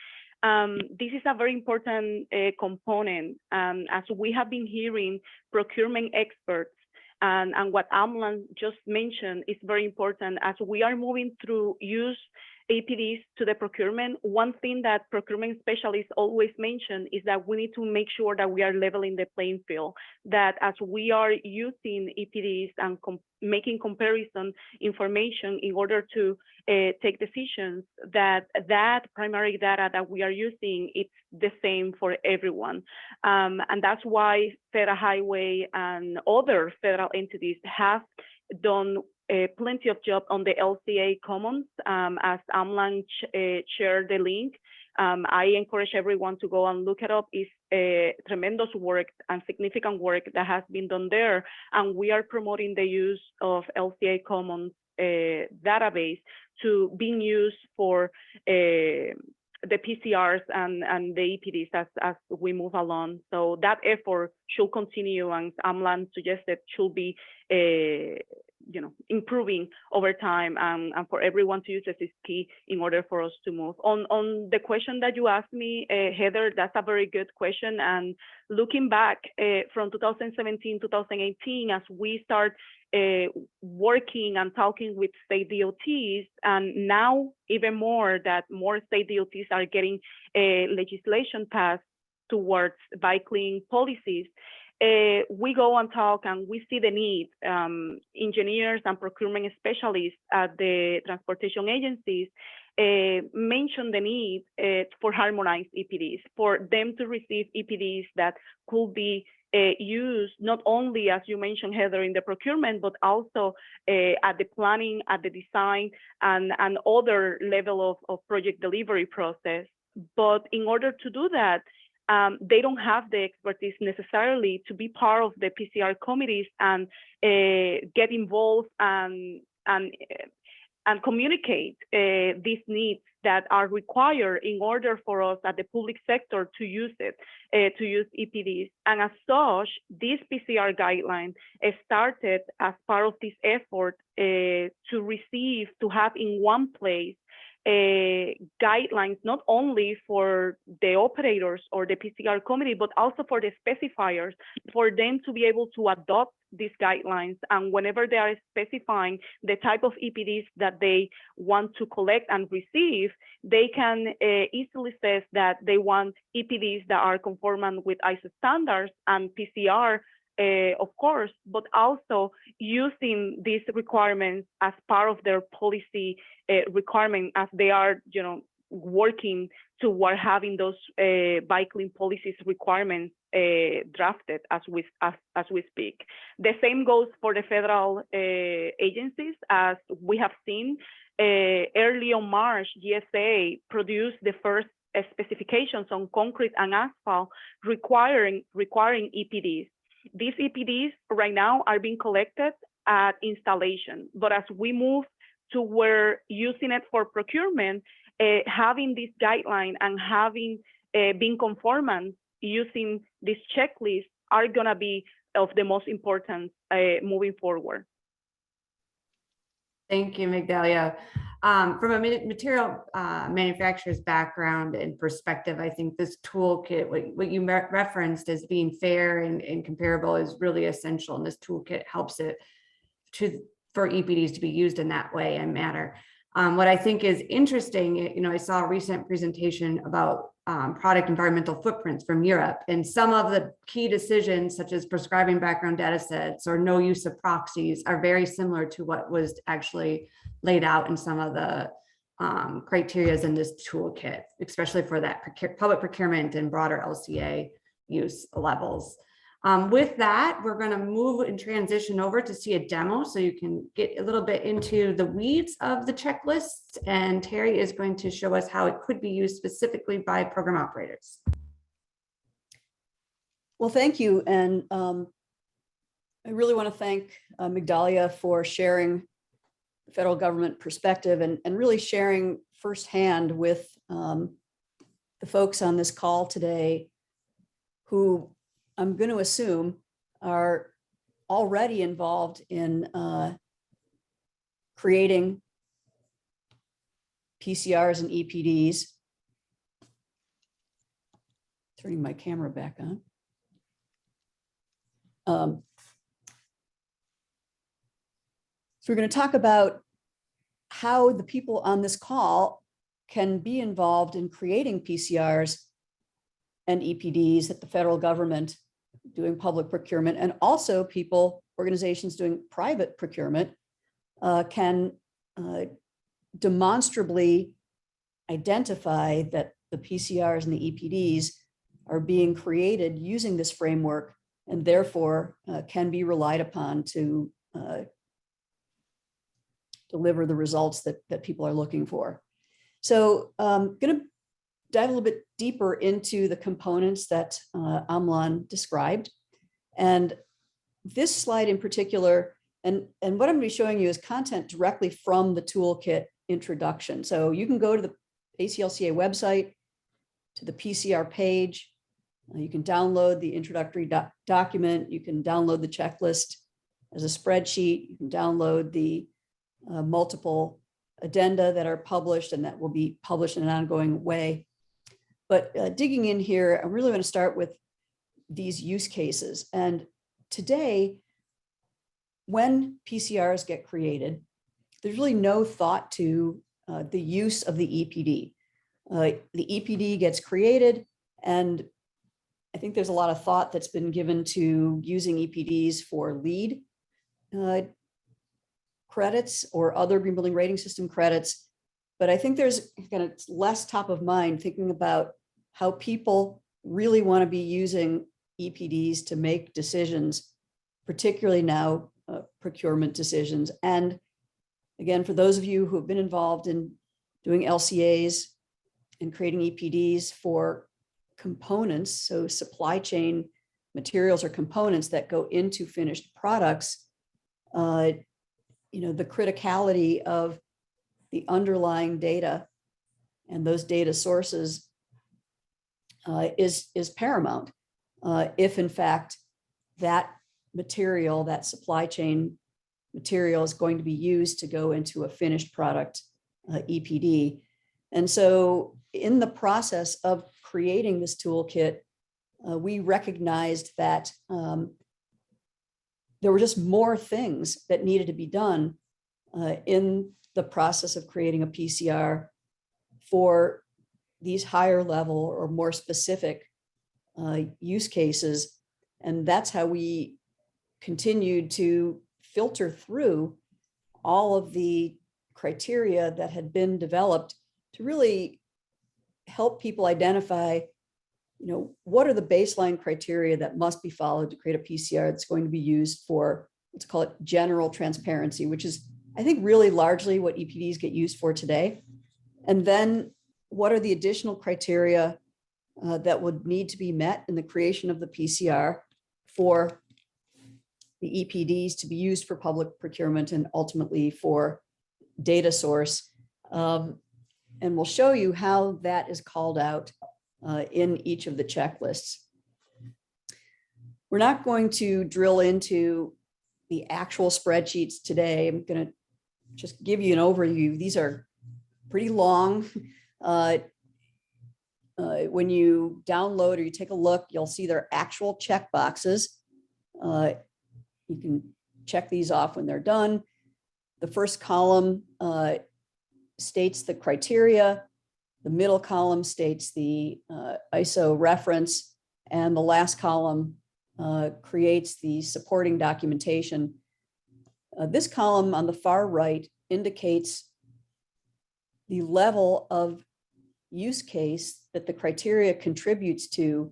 Speaker 3: this is a very important component. As we have been hearing procurement experts, and what Amlan just mentioned is very important as we are moving through use APDs to the procurement. One thing that procurement specialists always mention is that we need to make sure that we are leveling the playing field, that as we are using EPDs and making comparison information in order to take decisions, that primary data that we are using, it's the same for everyone. And that's why Federal Highway and other federal entities have done plenty of job on the LCA Commons. As Amlan shared the link, I encourage everyone to go and look it up. It's tremendous work and significant work that has been done there. And we are promoting the use of LCA Commons database to being used for the PCRs and the EPDs as we move along. So that effort should continue, and Amlan suggested should be improving over time, and for everyone to use this is key in order for us to move. On the question that you asked me, Heather, that's a very good question. And looking back from 2017, 2018, as we start working and talking with state DOTs, and now even more that more state DOTs are getting legislation passed towards bike-clean policies, we go and talk and we see the need. Engineers and procurement specialists at the transportation agencies mention the need for harmonized EPDs, for them to receive EPDs that could be used not only, as you mentioned, Heather, in the procurement, but also at the planning, at the design, and other level of project delivery process. But in order to do that, they don't have the expertise necessarily to be part of the PCR committees and get involved and communicate these needs that are required in order for us at the public sector to use it, to use EPDs. And as such, this PCR guideline started as part of this effort to have in one place guidelines, not only for the operators or the PCR committee, but also for the specifiers, for them to be able to adopt these guidelines. And whenever they are specifying the type of EPDs that they want to collect and receive, they can easily say that they want EPDs that are conformant with ISO standards and PCR of course, but also using these requirements as part of their policy requirement as they are, working toward having those by clean policies requirements drafted as we speak. The same goes for the federal agencies. As we have seen, early on March, GSA produced the first specifications on concrete and asphalt requiring EPDs. These EPDs right now are being collected at installation, but as we move to where using it for procurement, having this guideline and having being conformant using this checklist are gonna be of the most importance moving forward.
Speaker 2: Thank you, Migdalia. From a material manufacturer's background and perspective, I think this toolkit, what you referenced as being fair and comparable, is really essential. And this toolkit helps it for EPDs to be used in that way and manner. What I think is interesting, I saw a recent presentation about product environmental footprints from Europe, and some of the key decisions, such as prescribing background data sets or no use of proxies, are very similar to what was actually laid out in some of the criteria in this toolkit, especially for that public procurement and broader LCA use levels. With that, we're going to move and transition over to see a demo so you can get a little bit into the weeds of the checklist. And Terry is going to show us how it could be used specifically by program operators.
Speaker 1: Well, thank you. And I really want to thank Migdalia for sharing the federal government perspective and really sharing firsthand with the folks on this call today who I'm going to assume are already involved in creating PCRs and EPDs. Turning my camera back on. So we're going to talk about how the people on this call can be involved in creating PCRs and EPDs at the federal government doing public procurement, and also organizations doing private procurement can demonstrably identify that the PCRs and the EPDs are being created using this framework and therefore can be relied upon to deliver the results that people are looking for. So I'm going to dive a little bit deeper into the components that Amlan described. And this slide in particular, and what I'm going to be showing you is content directly from the toolkit introduction. So you can go to the ACLCA website, to the PCR page. You can download the introductory document. You can download the checklist as a spreadsheet. You can download the multiple addenda that are published and that will be published in an ongoing way. But digging in here, I'm really going to start with these use cases. And today, when PCRs get created, there's really no thought to the use of the EPD. The EPD gets created, and I think there's a lot of thought that's been given to using EPDs for LEED credits or other green building rating system credits. But I think there's kind of less top of mind thinking about how people really want to be using EPDs to make decisions, particularly now procurement decisions. And again, for those of you who have been involved in doing LCAs and creating EPDs for components, so supply chain materials or components that go into finished products, the criticality of the underlying data and those data sources is paramount. If in fact that material, that supply chain material, is going to be used to go into a finished product EPD. And so in the process of creating this toolkit, we recognized that there were just more things that needed to be done in the process of creating a PCR for these higher level or more specific use cases. And that's how we continued to filter through all of the criteria that had been developed to really help people identify, what are the baseline criteria that must be followed to create a PCR that's going to be used for, let's call it general transparency, which is, I think, really largely what EPDs get used for today. And then what are the additional criteria that would need to be met in the creation of the PCR for the EPDs to be used for public procurement and ultimately for data source. And we'll show you how that is called out in each of the checklists. We're not going to drill into the actual spreadsheets today. I'm going to just give you an overview. These are pretty long. When you download or you take a look, you'll see their actual check boxes. You can check these off when they're done. The first column states the criteria. The middle column states the ISO reference, and the last column creates the supporting documentation. This column on the far right indicates the level of use case that the criteria contributes to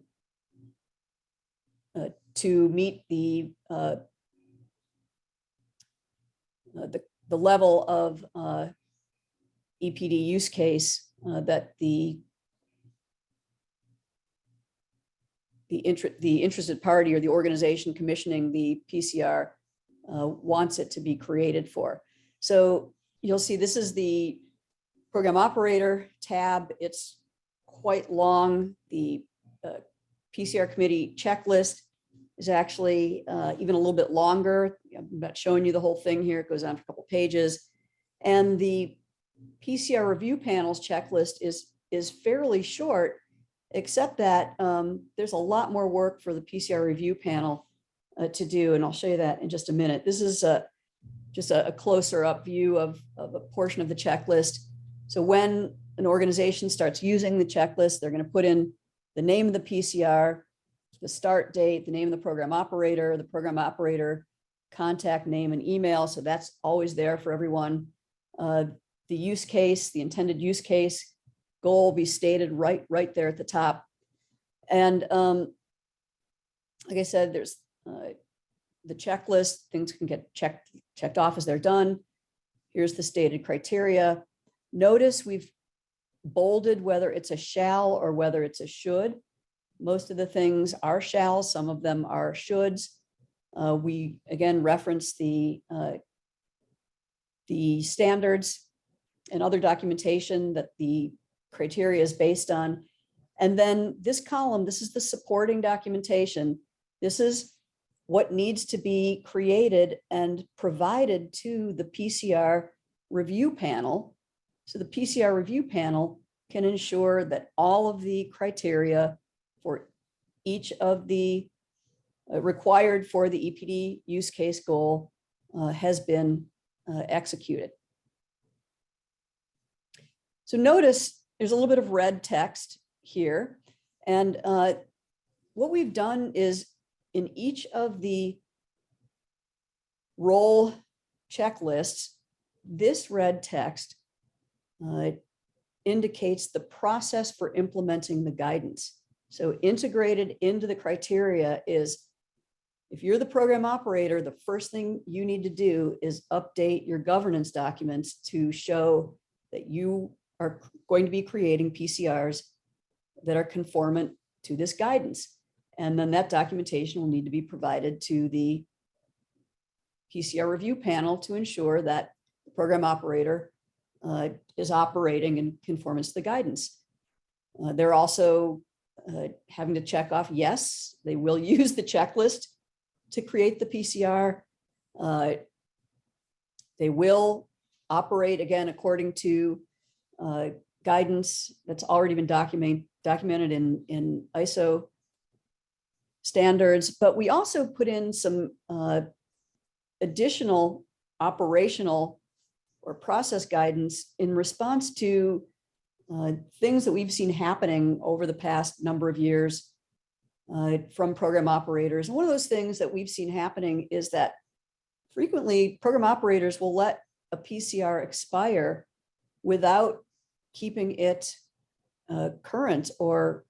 Speaker 1: meet the level of EPD use case that the interested party or the organization commissioning the PCR wants it to be created for. So you'll see this is the program operator tab. It's quite long. The PCR committee checklist is actually even a little bit longer. I'm not showing you the whole thing here. It goes on for a couple pages. And the PCR review panels checklist is fairly short, except that there's a lot more work for the PCR review panel to do. And I'll show you that in just a minute. This is just a closer up view of a portion of the checklist. So when an organization starts using the checklist, they're going to put in the name of the PCR, the start date, the name of the program operator, contact name and email. So that's always there for everyone. The use case, the intended use case, goal will be stated right there at the top. And like I said, there's the checklist, things can get checked off as they're done. Here's the stated criteria. Notice we've bolded whether it's a shall or whether it's a should. Most of the things are shalls, some of them are shoulds. We again reference the standards and other documentation that the criteria is based on. And then this column, this is the supporting documentation. This is what needs to be created and provided to the PCR review panel. So the PCR review panel can ensure that all of the criteria for each of the required for the EPD use case goal has been executed. So notice there's a little bit of red text here. And what we've done is in each of the role checklists, this red text indicates the process for implementing the guidance. So integrated into the criteria is, if you're the program operator, the first thing you need to do is update your governance documents to show that you are going to be creating PCRs that are conformant to this guidance. And then that documentation will need to be provided to the PCR review panel to ensure that the program operator is operating in conformance to the guidance. They're also having to check off, yes, they will use the checklist to create the PCR. They will operate again according to guidance that's already been documented in ISO standards, but we also put in some additional operational or process guidance in response to things that we've seen happening over the past number of years from program operators. And one of those things that we've seen happening is that frequently program operators will let a PCR expire without keeping it current or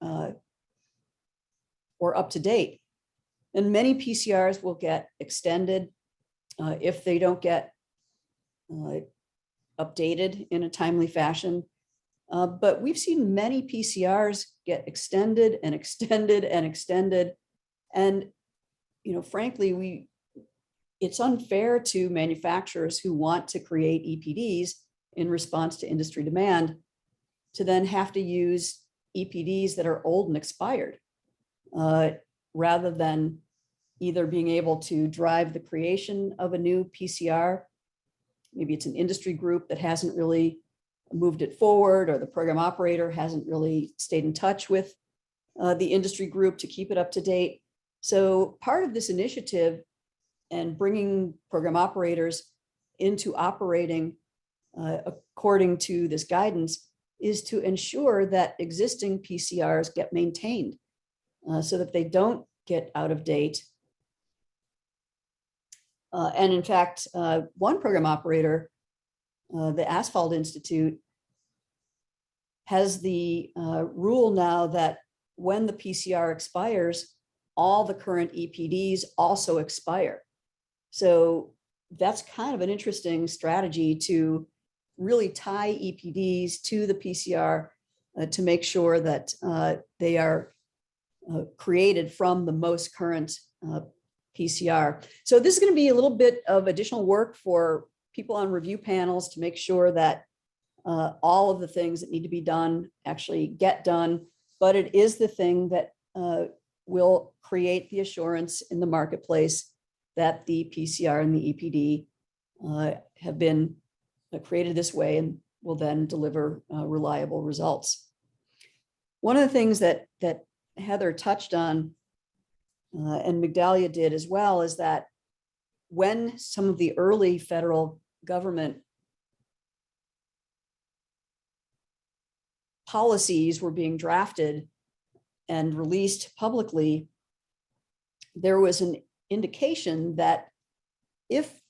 Speaker 1: up to date. And many PCRs will get extended if they don't get updated in a timely fashion. But we've seen many PCRs get extended and extended and extended. And, frankly, it's unfair to manufacturers who want to create EPDs in response to industry demand to then have to use EPDs that are old and expired, rather than either being able to drive the creation of a new PCR. Maybe it's an industry group that hasn't really moved it forward, or the program operator hasn't really stayed in touch with the industry group to keep it up to date. So part of this initiative and bringing program operators into operating according to this guidance is to ensure that existing PCRs get maintained so that they don't get out of date. And in fact, one program operator, the Asphalt Institute, has the rule now that when the PCR expires, all the current EPDs also expire. So that's kind of an interesting strategy to really tie EPDs to the PCR to make sure that they are created from the most current PCR. So this is going to be a little bit of additional work for people on review panels to make sure that all of the things that need to be done actually get done. But it is the thing that will create the assurance in the marketplace that the PCR and the EPD have been created this way and will then deliver reliable results. One of the things that Heather touched on and Migdalia did as well is that when some of the early federal government policies were being drafted and released publicly, there was an indication that if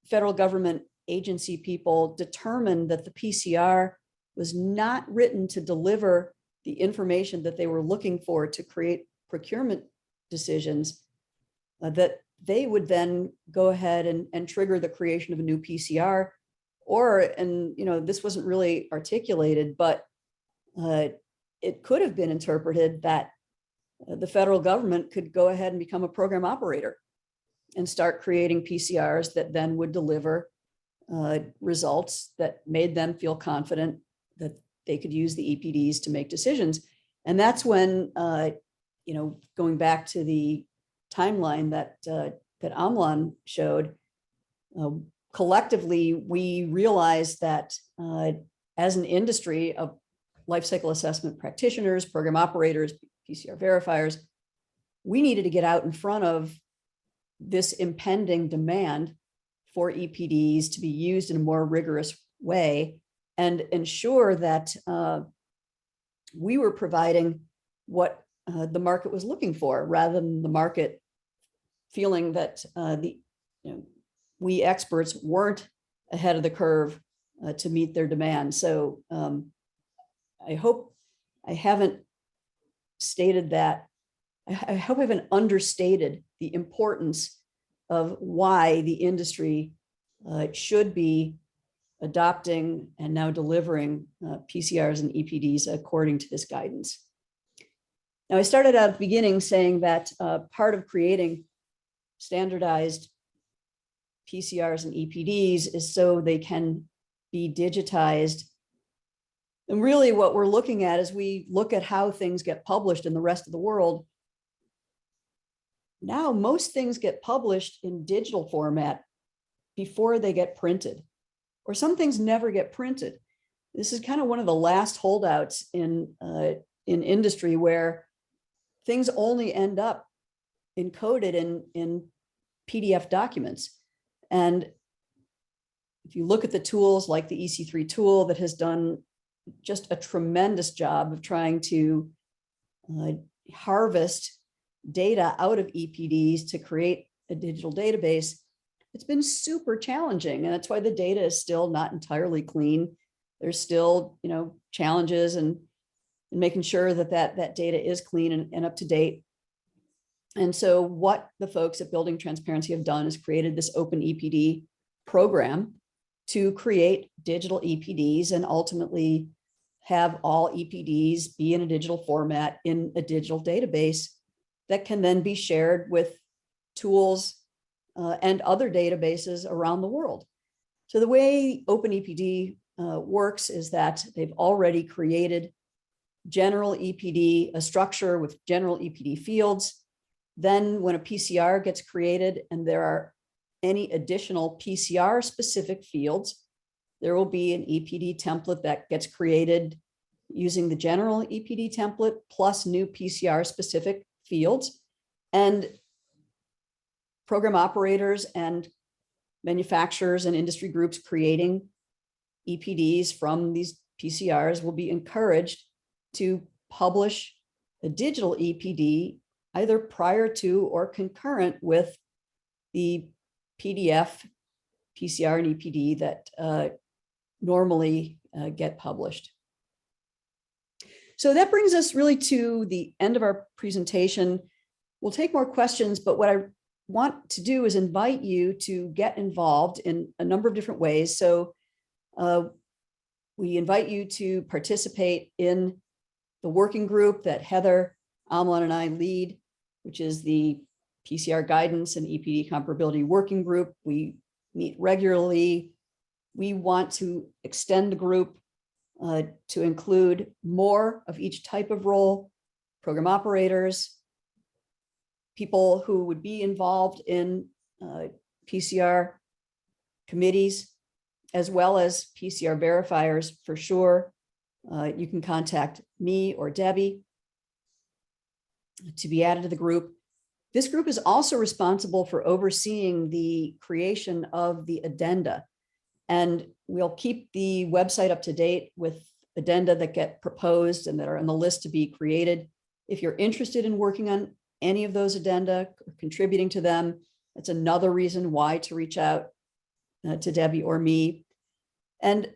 Speaker 1: federal government agency people determined that the PCR was not written to deliver the information that they were looking for to create procurement decisions, that they would then go ahead and trigger the creation of a new PCR. Or, and this wasn't really articulated, but it could have been interpreted that the federal government could go ahead and become a program operator and start creating PCRs that then would deliver results that made them feel confident that they could use the EPDs to make decisions. And that's when, going back to the timeline that Amlan showed, collectively, we realized that as an industry of life cycle assessment practitioners, program operators, PCR verifiers, we needed to get out in front of this impending demand for EPDs to be used in a more rigorous way and ensure that we were providing what the market was looking for, rather than the market feeling that we experts weren't ahead of the curve to meet their demand. So I hope I haven't stated that. I hope I haven't understated the importance of why the industry should be adopting and now delivering PCRs and EPDs according to this guidance. Now, I started out at the beginning saying that part of creating standardized PCRs and EPDs is so they can be digitized. And really what we're looking at as we look at how things get published in the rest of the world, now most things get published in digital format before they get printed, or some things never get printed. This is kind of one of the last holdouts in industry, where things only end up encoded in PDF documents. And if you look at the tools like the EC3 tool that has done just a tremendous job of trying to harvest data out of EPDs to create a digital database, it's been super challenging. And that's why the data is still not entirely clean. There's still, challenges and making sure that data is clean and up to date. And so what the folks at Building Transparency have done is created this open EPD program to create digital EPDs and ultimately have all EPDs be in a digital format in a digital database that can then be shared with tools and other databases around the world. So the way Open EPD works is that they've already created general EPD, a structure with general EPD fields. Then when a PCR gets created and there are any additional PCR specific fields, there will be an EPD template that gets created using the general EPD template plus new PCR specific fields. And program operators and manufacturers and industry groups creating EPDs from these PCRs will be encouraged to publish a digital EPD either prior to or concurrent with the PDF, PCR, and EPD that normally get published. So that brings us really to the end of our presentation. We'll take more questions, but what I want to do is invite you to get involved in a number of different ways. So we invite you to participate in the working group that Heather, Amlan, and I lead, which is the PCR Guidance and EPD Comparability Working Group. We meet regularly. We want to extend the group to include more of each type of role, program operators, people who would be involved in PCR committees, as well as PCR verifiers for sure. You can contact me or Debbie to be added to the group. This group is also responsible for overseeing the creation of the addenda. And we'll keep the website up to date with addenda that get proposed and that are on the list to be created. If you're interested in working on any of those addenda or contributing to them, that's another reason why to reach out to Debbie or me. And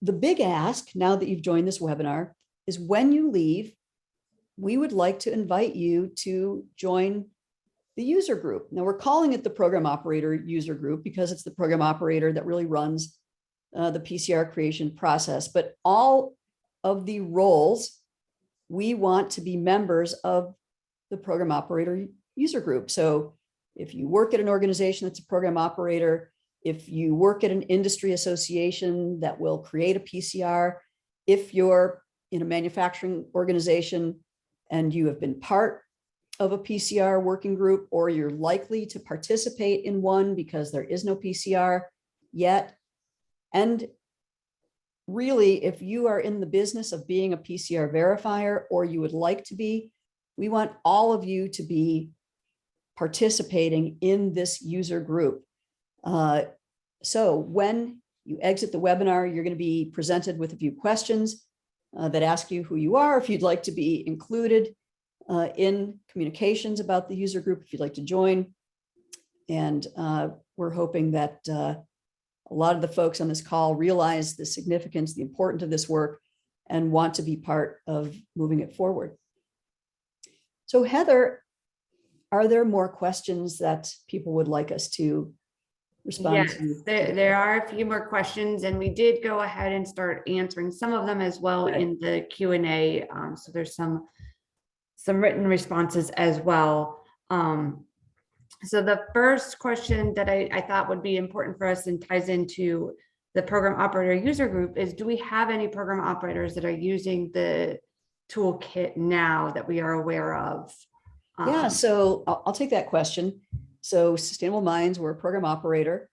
Speaker 1: the big ask, now that you've joined this webinar, is when you leave, we would like to invite you to join the user group. Now we're calling it the program operator user group because it's the program operator that really runs the PCR creation process. But all of the roles, we want to be members of the program operator user group. So if you work at an organization that's a program operator, if you work at an industry association that will create a PCR, if you're in a manufacturing organization and you have been part of a PCR working group, or you're likely to participate in one because there is no PCR yet. And really, if you are in the business of being a PCR verifier, or you would like to be, we want all of you to be participating in this user group. So when you exit the webinar, you're going to be presented with a few questions that ask you who you are, if you'd like to be included in communications about the user group, if you'd like to join. And we're hoping that a lot of the folks on this call realize the significance, the importance of this work, and want to be part of moving it forward. So Heather, are there more questions that people would like us to respond to?
Speaker 2: There are a few more questions, and we did go ahead and start answering some of them as well in the Q&A. So there's some written responses as well. So the first question that I thought would be important for us and ties into the program operator user group is, do we have any program operators that are using the toolkit now that we are aware of?
Speaker 1: Yeah, so I'll take that question. So Sustainable Minds, we're a program operator.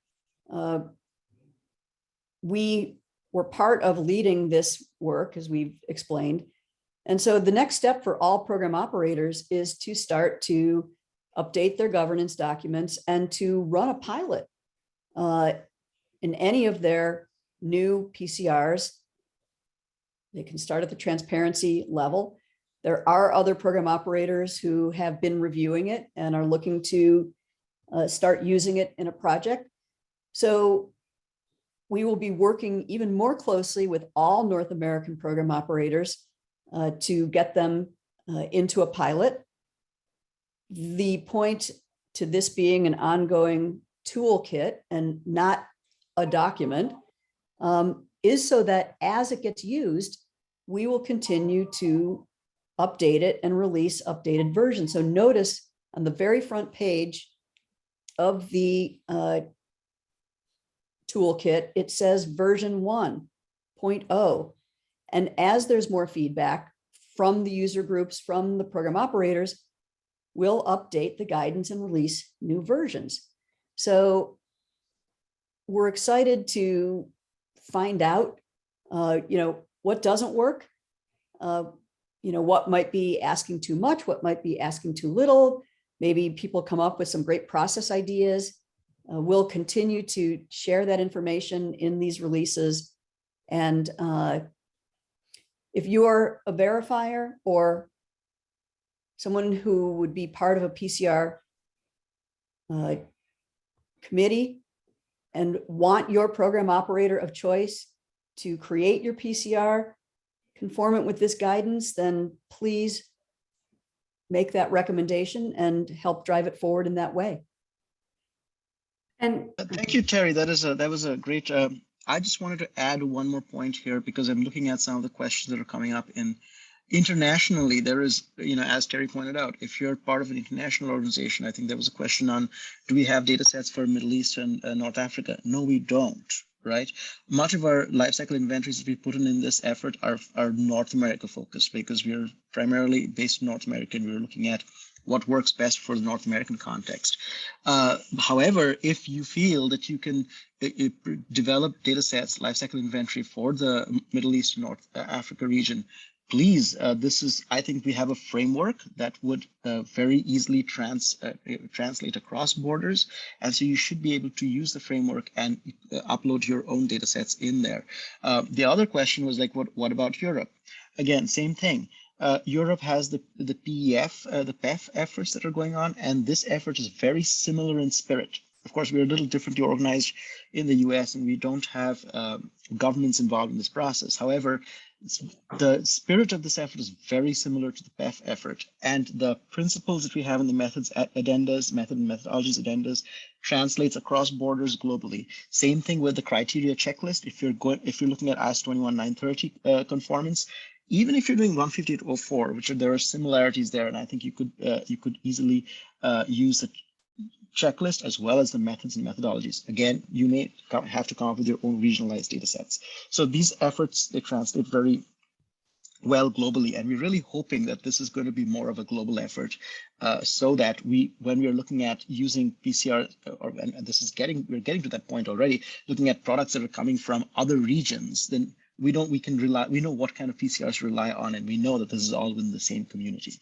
Speaker 1: We were part of leading this work, as we've explained. And so the next step for all program operators is to start to update their governance documents and to run a pilot in any of their new PCRs. They can start at the transparency level. There are other program operators who have been reviewing it and are looking to start using it in a project. So we will be working even more closely with all North American program operators to get them into a pilot. The point to this being an ongoing toolkit and not a document is so that as it gets used, we will continue to update it and release updated versions. So notice on the very front page of the toolkit, it says version 1.0. And as there's more feedback from the user groups, from the program operators, we'll update the guidance and release new versions. So we're excited to find out, what doesn't work, what might be asking too much, what might be asking too little. Maybe people come up with some great process ideas. We'll continue to share that information in these releases. And if you're a verifier or someone who would be part of a PCR committee and want your program operator of choice to create your PCR conformant with this guidance, then please make that recommendation and help drive it forward in that way.
Speaker 2: And
Speaker 4: Thank you, Terry. That was a great. I just wanted to add one more point here because I'm looking at some of the questions that are coming up internationally. There is, as Terry pointed out, if you're part of an international organization, I think there was a question on, do we have data sets for Middle East and North Africa? No, we don't. Right. Much of our lifecycle inventories that we put in this effort are North America focused because we are primarily based in North America and we're looking at what works best for the North American context. However, if you feel that you can develop data sets, lifecycle inventory for the Middle East and North Africa region, please, I think we have a framework that would very easily translate across borders. And so you should be able to use the framework and upload your own data sets in there. The other question was like, what about Europe? Again, same thing. Europe has the PEF efforts that are going on, and this effort is very similar in spirit. Of course, we're a little differently organized in the US and we don't have governments involved in this process. However, the spirit of this effort is very similar to the PEF effort, and the principles that we have in the method and methodologies addendas translates across borders globally. Same thing with the criteria checklist. If you're looking at ISO 21930 conformance, even if you're doing 15804, there are similarities there, and I think you could easily use the checklist as well as the methods and methodologies. Again, you may have to come up with your own regionalized data sets. So these efforts, they translate very well globally, and we're really hoping that this is going to be more of a global effort, so that when we are looking at using PCR, and we're getting to that point already, looking at products that are coming from other regions, then we know what kind of PCRs to rely on, and we know that this is all within the same community.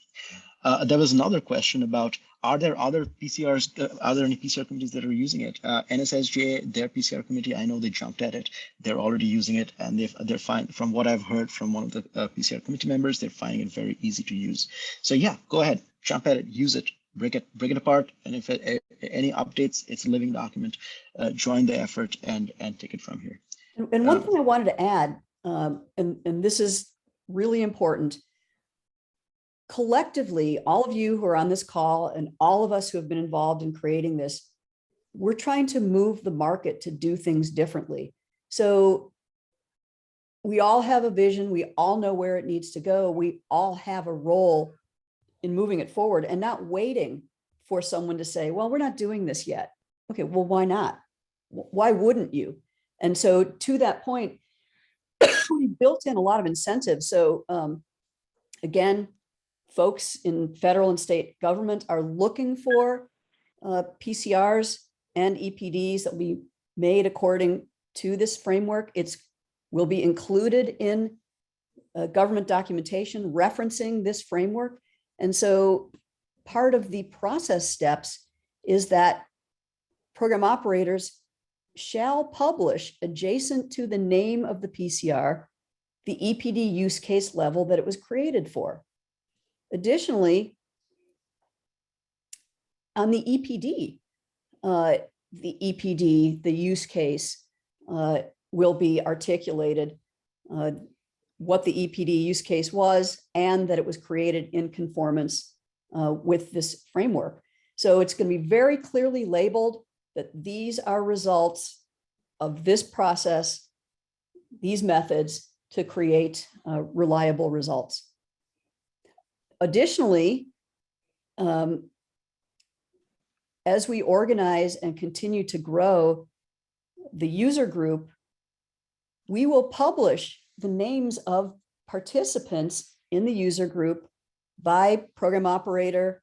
Speaker 4: There was another question about, are there other PCRs, are there any PCR committees that are using it? NSSJ, their PCR committee, I know they jumped at it. They're already using it, and they're fine. From what I've heard from one of the PCR committee members, they're finding it very easy to use. So yeah, go ahead, jump at it, use it, break it apart, and if any updates, it's a living document. Join the effort and take it from here.
Speaker 1: And one thing I wanted to add, and this is really important. Collectively, all of you who are on this call and all of us who have been involved in creating this, we're trying to move the market to do things differently. So we all have a vision. We all know where it needs to go. We all have a role in moving it forward and not waiting for someone to say, well, we're not doing this yet. Okay, well, why not? Why wouldn't you? And so to that point, we built in a lot of incentives. So again, folks in federal and state government are looking for PCRs and EPDs that we made according to this framework. Will be included in government documentation referencing this framework. And so part of the process steps is that program operators shall publish adjacent to the name of the PCR, the EPD use case level that it was created for. Additionally, on the EPD, the use case will be articulated, what the EPD use case was, and that it was created in conformance with this framework. So it's going to be very clearly labeled that these are results of this process, these methods to create reliable results. Additionally, as we organize and continue to grow the user group, we will publish the names of participants in the user group by program operator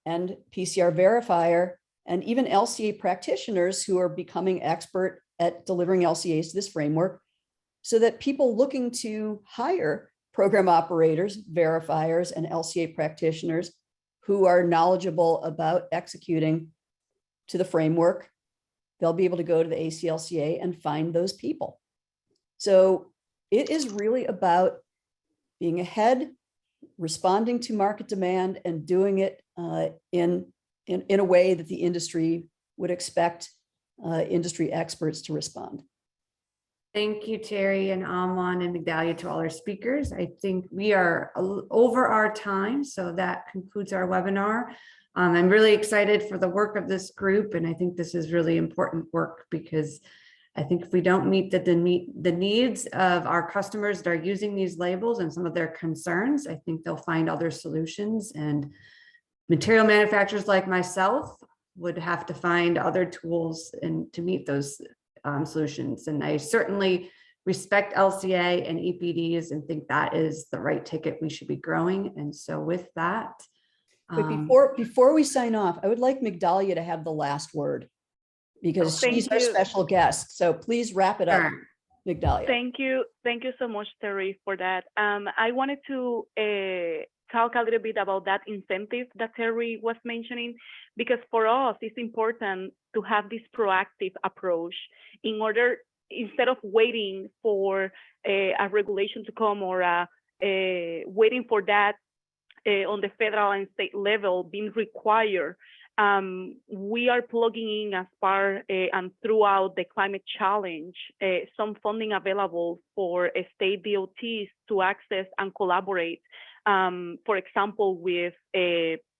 Speaker 1: and PCR verifier, and even LCA practitioners who are becoming expert at delivering LCAs to this framework, so that people looking to hire program operators, verifiers, and LCA practitioners who are knowledgeable about executing to the framework, they'll be able to go to the ACLCA and find those people. So it is really about being ahead, responding to market demand, and doing it in a way that the industry would expect industry experts to respond.
Speaker 2: Thank you, Terry and Amlan and Migdalia, to all our speakers. I think we are over our time, so that concludes our webinar. I'm really excited for the work of this group, and I think this is really important work, because I think if we don't meet the needs of our customers that are using these labels and some of their concerns, I think they'll find other solutions, and material manufacturers like myself would have to find other tools and to meet those solutions. And I certainly respect LCA and EPDs and think that is the right ticket we should be growing. And so with that.
Speaker 1: But before we sign off, I would like Migdalia to have the last word, because she's our special guest. So please wrap it up, Migdalia.
Speaker 3: Thank you so much, Terry, for that. I wanted to talk a little bit about that incentive that Terry was mentioning, because for us, it's important to have this proactive approach in order, instead of waiting for a regulation to come, or waiting for that on the federal and state level being required. We are plugging in as part and throughout the climate challenge, some funding available for state DOTs to access and collaborate, for example, with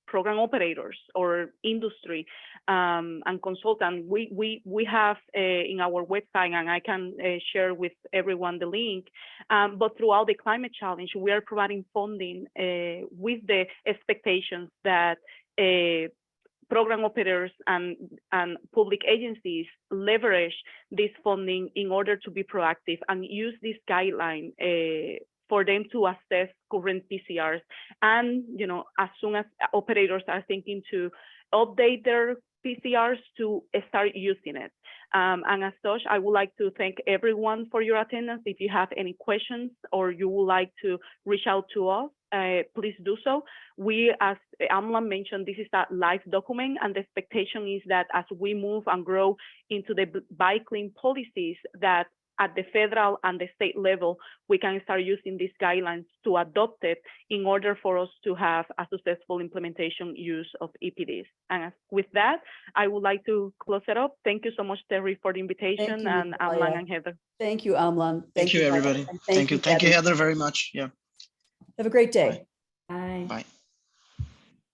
Speaker 3: program operators or industry and consultant. We have in our website, and I can share with everyone the link, but throughout the climate challenge, we are providing funding with the expectations that program operators and public agencies leverage this funding in order to be proactive and use this guideline for them to assess current PCRs. And, you know, as soon as operators are thinking to update their PCRs, to start using it. And as such, I would like to thank everyone for your attendance. If you have any questions or you would like to reach out to us, please do so. We, as Amlan mentioned, this is a live document, and the expectation is that as we move and grow into the buy clean policies, that at the federal and the state level, we can start using these guidelines to adopt it in order for us to have a successful implementation use of EPDs. And with that, I would like to close it up. Thank you so much, Terry, for the invitation,
Speaker 1: You,
Speaker 3: and Amlan and Heather.
Speaker 1: Thank you, Amlan.
Speaker 4: Thank you, everybody. Thank you, Heather, very much. Yeah.
Speaker 1: Have a great day.
Speaker 2: Bye.
Speaker 4: Bye.